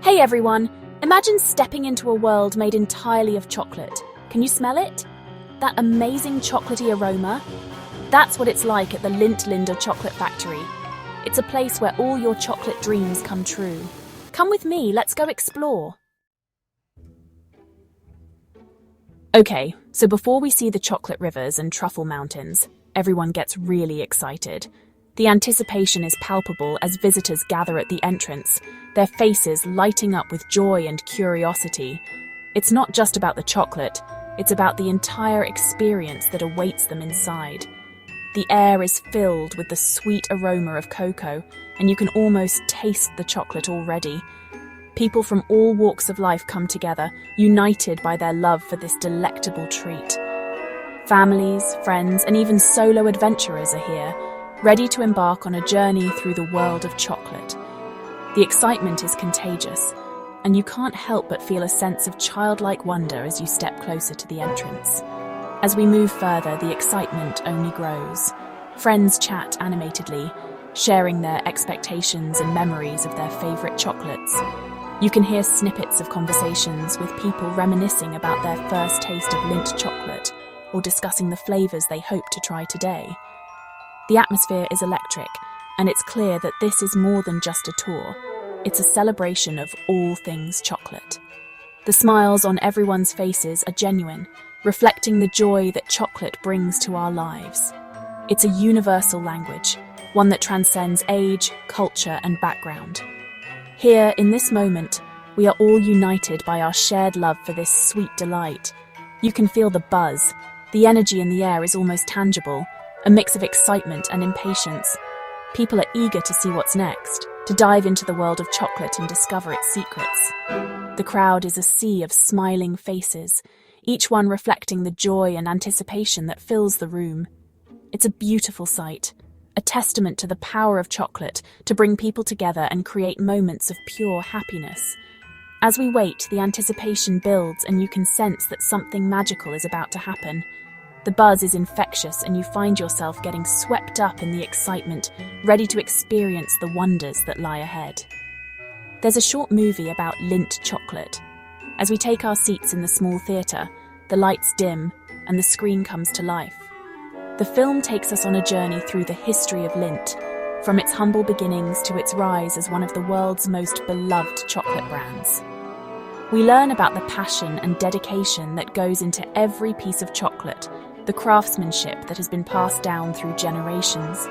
Hey everyone, imagine stepping into a world made entirely of chocolate. Can you smell it? That amazing chocolatey aroma? That's what it's like at the Lindt Lindor Chocolate Factory. It's a place where all your chocolate dreams come true. Come with me, let's go explore. Okay, so before we see the chocolate rivers and truffle mountains, everyone gets really excited. The anticipation is palpable as visitors gather at the entrance, their faces lighting up with joy and curiosity. It's not just about the chocolate, it's about the entire experience that awaits them inside. The air is filled with the sweet aroma of cocoa, and you can almost taste the chocolate already. People from all walks of life come together, united by their love for this delectable treat. Families, friends, and even solo adventurers are here, ready to embark on a journey through the world of chocolate. The excitement is contagious, and you can't help but feel a sense of childlike wonder as you step closer to the entrance. As we move further, the excitement only grows. Friends chat animatedly, sharing their expectations and memories of their favorite chocolates. You can hear snippets of conversations with people reminiscing about their first taste of Lindt chocolate or discussing the flavors they hope to try today. The atmosphere is electric, and it's clear that this is more than just a tour. It's a celebration of all things chocolate. The smiles on everyone's faces are genuine, reflecting the joy that chocolate brings to our lives. It's a universal language, one that transcends age, culture, and background. Here, in this moment, we are all united by our shared love for this sweet delight. You can feel the buzz. The energy in the air is almost tangible, a mix of excitement and impatience. People are eager to see what's next, to dive into the world of chocolate and discover its secrets. The crowd is a sea of smiling faces, each one reflecting the joy and anticipation that fills the room. It's a beautiful sight, a testament to the power of chocolate to bring people together and create moments of pure happiness. As we wait, the anticipation builds and you can sense that something magical is about to happen. The buzz is infectious and you find yourself getting swept up in the excitement, ready to experience the wonders that lie ahead. There's a short movie about Lindt chocolate. As we take our seats in the small theatre, the lights dim and the screen comes to life. The film takes us on a journey through the history of Lindt, from its humble beginnings to its rise as one of the world's most beloved chocolate brands. We learn about the passion and dedication that goes into every piece of chocolate, the craftsmanship that has been passed down through generations.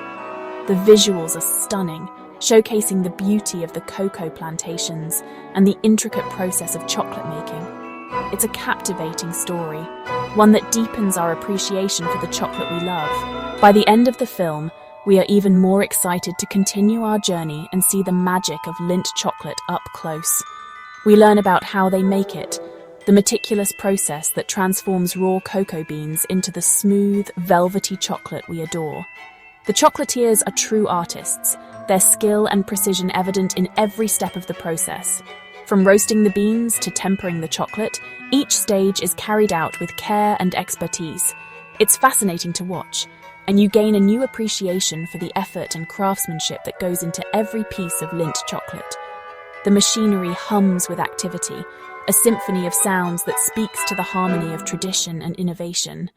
The visuals are stunning, showcasing the beauty of the cocoa plantations and the intricate process of chocolate making. It's a captivating story, one that deepens our appreciation for the chocolate we love. By the end of the film, we are even more excited to continue our journey and see the magic of Lindt chocolate up close. We learn about how they make it, the meticulous process that transforms raw cocoa beans into the smooth, velvety chocolate we adore. The chocolatiers are true artists, their skill and precision evident in every step of the process. From roasting the beans to tempering the chocolate, each stage is carried out with care and expertise. It's fascinating to watch, and you gain a new appreciation for the effort and craftsmanship that goes into every piece of Lindt chocolate. The machinery hums with activity, a symphony of sounds that speaks to the harmony of tradition and innovation.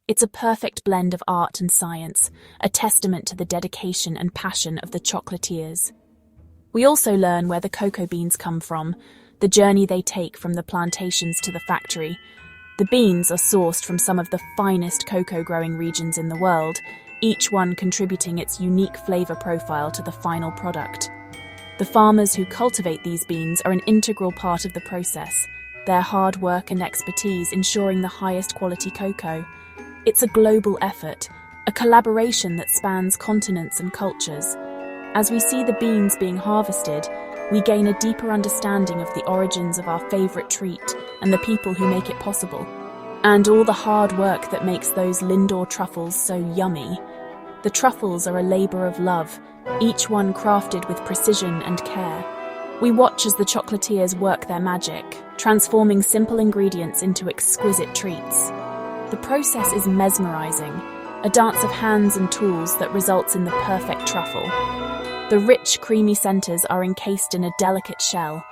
It's a perfect blend of art and science, a testament to the dedication and passion of the chocolatiers. We also learn where the cocoa beans come from, the journey they take from the plantations to the factory. The beans are sourced from some of the finest cocoa growing regions in the world, each one contributing its unique flavor profile to the final product. The farmers who cultivate these beans are an integral part of the process, their hard work and expertise ensuring the highest quality cocoa. It's a global effort, a collaboration that spans continents and cultures. As we see the beans being harvested, we gain a deeper understanding of the origins of our favorite treat and the people who make it possible, and all the hard work that makes those Lindor truffles so yummy. The truffles are a labor of love, each one crafted with precision and care. We watch as the chocolatiers work their magic, transforming simple ingredients into exquisite treats. The process is mesmerizing, a dance of hands and tools that results in the perfect truffle. The rich, creamy centers are encased in a delicate shell,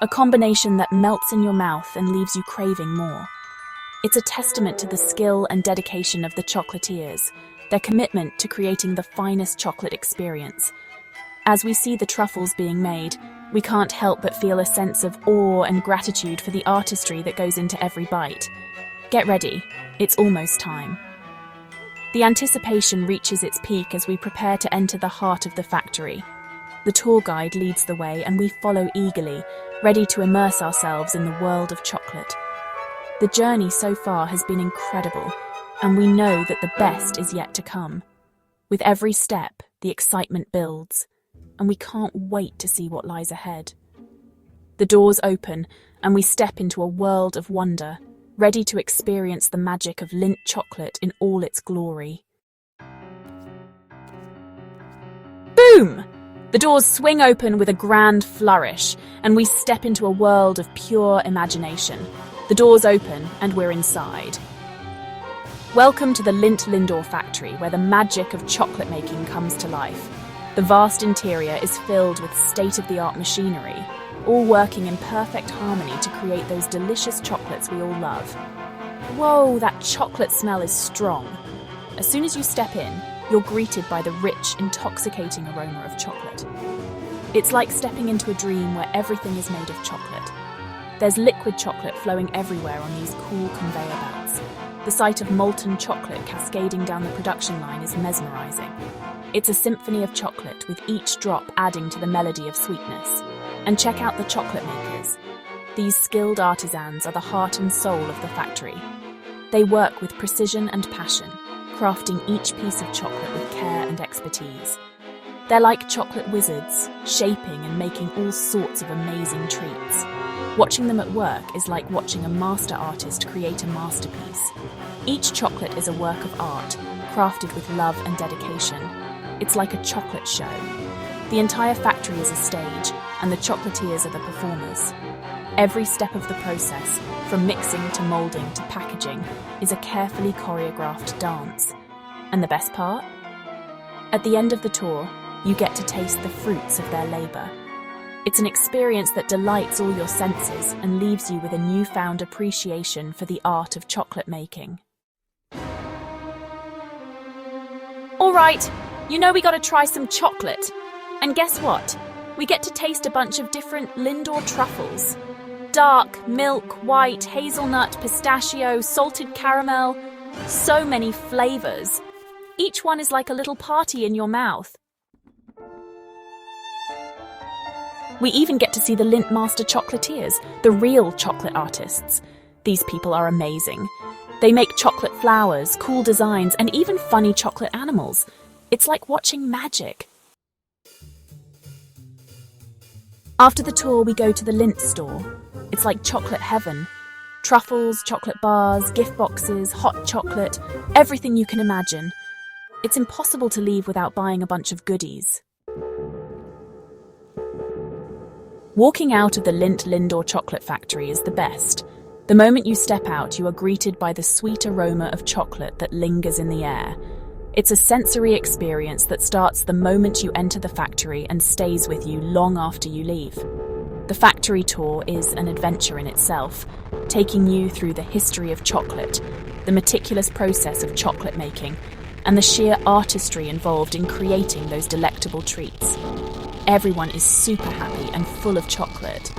a combination that melts in your mouth and leaves you craving more. It's a testament to the skill and dedication of the chocolatiers, their commitment to creating the finest chocolate experience. As we see the truffles being made, we can't help but feel a sense of awe and gratitude for the artistry that goes into every bite. Get ready, it's almost time. The anticipation reaches its peak as we prepare to enter the heart of the factory. The tour guide leads the way and we follow eagerly, ready to immerse ourselves in the world of chocolate. The journey so far has been incredible, and we know that the best is yet to come. With every step, the excitement builds, and we can't wait to see what lies ahead. The doors open, and we step into a world of wonder, ready to experience the magic of Lindt chocolate in all its glory. Boom! The doors swing open with a grand flourish, and we step into a world of pure imagination. The doors open, and we're inside. Welcome to the Lindt Lindor Factory, where the magic of chocolate making comes to life. The vast interior is filled with state-of-the-art machinery, all working in perfect harmony to create those delicious chocolates we all love. Whoa, that chocolate smell is strong. As soon as you step in, you're greeted by the rich, intoxicating aroma of chocolate. It's like stepping into a dream where everything is made of chocolate. There's liquid chocolate flowing everywhere on these cool conveyor belts. The sight of molten chocolate cascading down the production line is mesmerizing. It's a symphony of chocolate, with each drop adding to the melody of sweetness. And check out the chocolate makers. These skilled artisans are the heart and soul of the factory. They work with precision and passion, crafting each piece of chocolate with care and expertise. They're like chocolate wizards, shaping and making all sorts of amazing treats. Watching them at work is like watching a master artist create a masterpiece. Each chocolate is a work of art, crafted with love and dedication. It's like a chocolate show. The entire factory is a stage, and the chocolatiers are the performers. Every step of the process, from mixing to molding to packaging, is a carefully choreographed dance. And the best part? At the end of the tour, you get to taste the fruits of their labor. It's an experience that delights all your senses and leaves you with a newfound appreciation for the art of chocolate making. All right, you know we gotta try some chocolate. And guess what? We get to taste a bunch of different Lindor truffles. Dark, milk, white, hazelnut, pistachio, salted caramel. So many flavors. Each one is like a little party in your mouth. We even get to see the Lindt master chocolatiers, the real chocolate artists. These people are amazing. They make chocolate flowers, cool designs, and even funny chocolate animals. It's like watching magic. After the tour, we go to the Lindt Store. It's like chocolate heaven. Truffles, chocolate bars, gift boxes, hot chocolate, everything you can imagine. It's impossible to leave without buying a bunch of goodies. Walking out of the Lindt Lindor Chocolate Factory is the best. The moment you step out, you are greeted by the sweet aroma of chocolate that lingers in the air. It's a sensory experience that starts the moment you enter the factory and stays with you long after you leave. The factory tour is an adventure in itself, taking you through the history of chocolate, the meticulous process of chocolate making, and the sheer artistry involved in creating those delectable treats. Everyone is super happy and full of chocolate.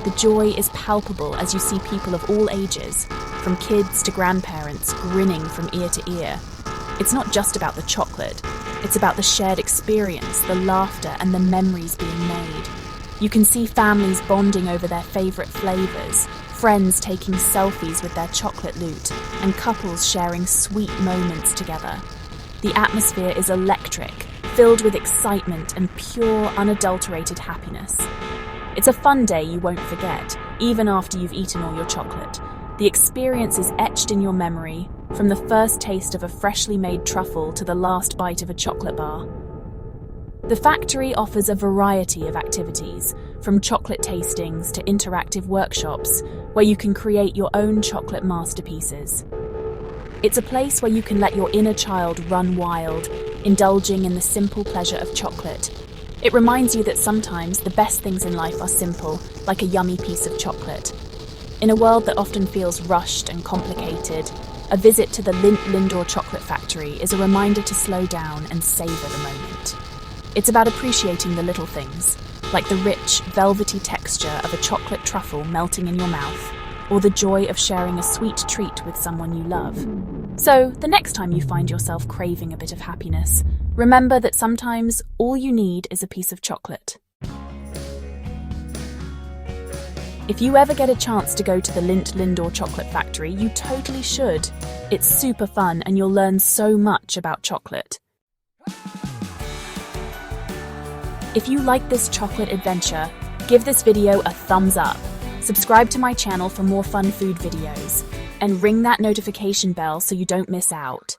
The joy is palpable as you see people of all ages, from kids to grandparents, grinning from ear to ear. It's not just about the chocolate, it's about the shared experience, the laughter, and the memories being made. You can see families bonding over their favourite flavours, friends taking selfies with their chocolate loot, and couples sharing sweet moments together. The atmosphere is electric, filled with excitement and pure, unadulterated happiness. It's a fun day you won't forget, even after you've eaten all your chocolate. The experience is etched in your memory, from the first taste of a freshly made truffle to the last bite of a chocolate bar. The factory offers a variety of activities, from chocolate tastings to interactive workshops, where you can create your own chocolate masterpieces. It's a place where you can let your inner child run wild, indulging in the simple pleasure of chocolate. It reminds you that sometimes the best things in life are simple, like a yummy piece of chocolate. In a world that often feels rushed and complicated, a visit to the Lindt Lindor Chocolate Factory is a reminder to slow down and savor the moment. It's about appreciating the little things, like the rich, velvety texture of a chocolate truffle melting in your mouth, or the joy of sharing a sweet treat with someone you love. So, the next time you find yourself craving a bit of happiness, remember that sometimes all you need is a piece of chocolate. If you ever get a chance to go to the Lindt Lindor Chocolate Factory, you totally should. It's super fun and you'll learn so much about chocolate. If you like this chocolate adventure, give this video a thumbs up. Subscribe to my channel for more fun food videos, and ring that notification bell so you don't miss out.